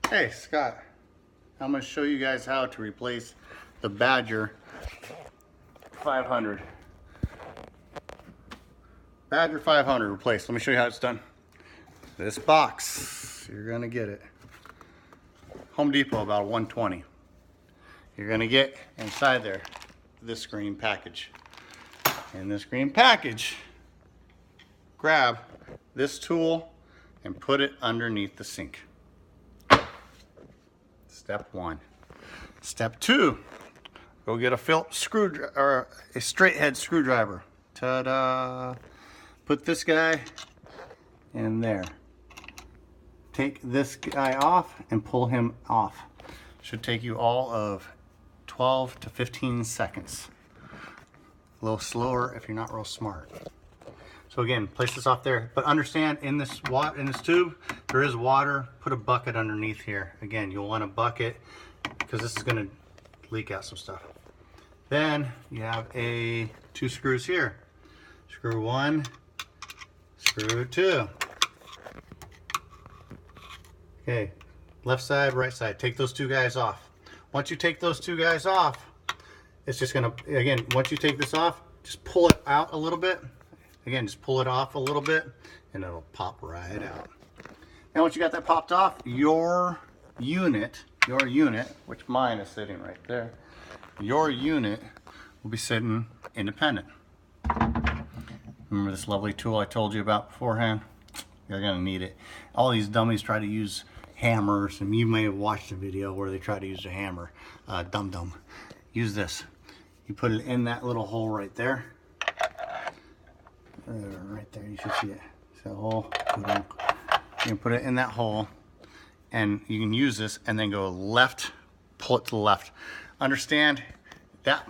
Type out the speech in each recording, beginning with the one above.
Hey Scott, I'm going to show you guys how to replace the Badger 500. Badger 500 replaced. Let me show you how it's done. This box, you're going to get it. Home Depot, about 120. You're going to get inside there this green package. In this green package, grab this tool and put it underneath the sink. Step one. Step two, go get a Phillips screwdriver or a straight head screwdriver. Ta-da! Put this guy in there. Take this guy off and pull him off. Should take you all of 12 to 15 seconds. A little slower if you're not real smart. So again, place this off there, but understand in this tube, there is water. Put a bucket underneath here. Again, you'll want a bucket because this is gonna leak out some stuff. Then you have two screws here. Screw one, screw two. Okay, left side, right side. Take those two guys off. Once you take those two guys off, it's just gonna, again, once you take this off, just pull it out a little bit. Again, just pull it off a little bit and it'll pop right out. Now once you got that popped off, your unit, which mine is sitting right there, your unit will be sitting independent. Remember this lovely tool I told you about beforehand? You're gonna need it. All these dummies try to use hammers, and you may have watched a video where they try to use a hammer. Dum-dum. Use this. You put it in that little hole right there. Right there, you should see it. So you can put it in that hole, and you can use this and then go left, pull it to the left. Understand that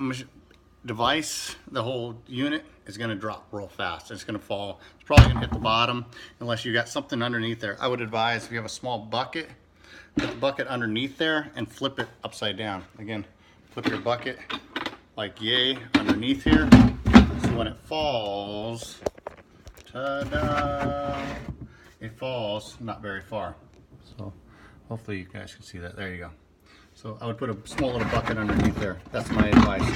device, the whole unit, is going to drop real fast. It's going to fall. It's probably going to hit the bottom unless you got something underneath there. I would advise if you have a small bucket, put the bucket underneath there and flip it upside down. Again, flip your bucket like yay underneath here. So when it falls, ta-da, it falls not very far. So hopefully you guys can see that. There you go. So I would put a small little bucket underneath there. That's my advice.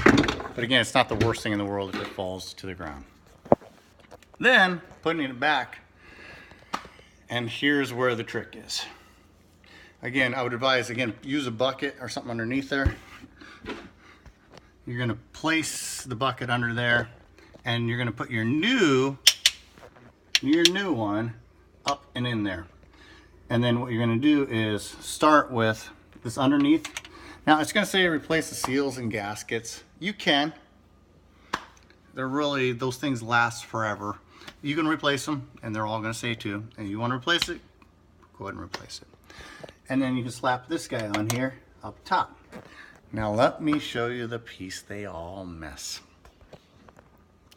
But again, it's not the worst thing in the world if it falls to the ground. Then putting it back, and here's where the trick is. Again, I would advise, again, use a bucket or something underneath there. You're gonna place the bucket under there, and you're gonna put your new one up and in there. And then what you're gonna do is start with this underneath. Now it's gonna say replace the seals and gaskets. You can. They're really, those things last forever. You can replace them, and they're all gonna say to. And you wanna replace it, go ahead and replace it. And then you can slap this guy on here up top. Now let me show you the piece they all miss.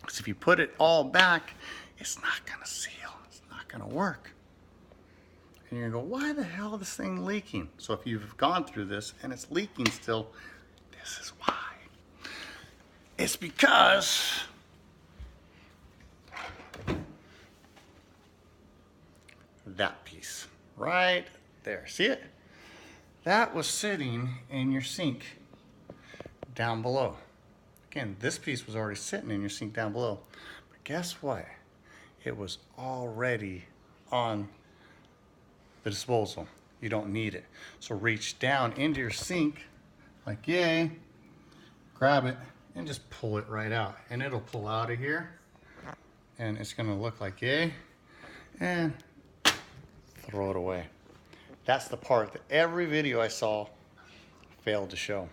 Because if you put it all back, it's not gonna seal, it's not gonna work. And you're gonna go, why the hell is this thing leaking? So if you've gone through this and it's leaking still, this is why. It's because that piece right there, see it? That was sitting in your sink down below. Again, this piece was already sitting in your sink down below. But guess what? It was already on the disposal. You don't need it. So reach down into your sink like yay, grab it, and just pull it right out. And it'll pull out of here, and it's gonna look like yay, and throw it away. That's the part that every video I saw failed to show.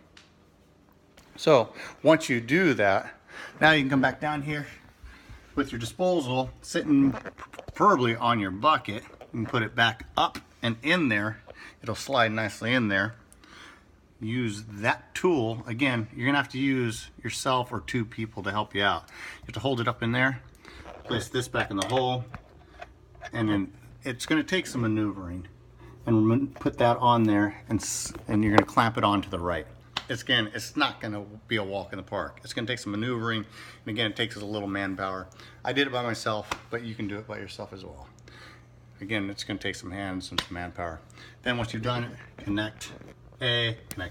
So once you do that, now you can come back down here with your disposal sitting preferably on your bucket and put it back up and in there. It'll slide nicely in there. Use that tool. Again, you're gonna have to use yourself or two people to help you out. You have to hold it up in there, place this back in the hole, and then it's gonna take some maneuvering. And put that on there, and you're gonna clamp it on to the right. It's not gonna be a walk in the park. It's gonna take some maneuvering, and again, it takes a little manpower. I did it by myself, but you can do it by yourself as well. Again, it's gonna take some hands and some manpower. Then once you've done it, connect A, connect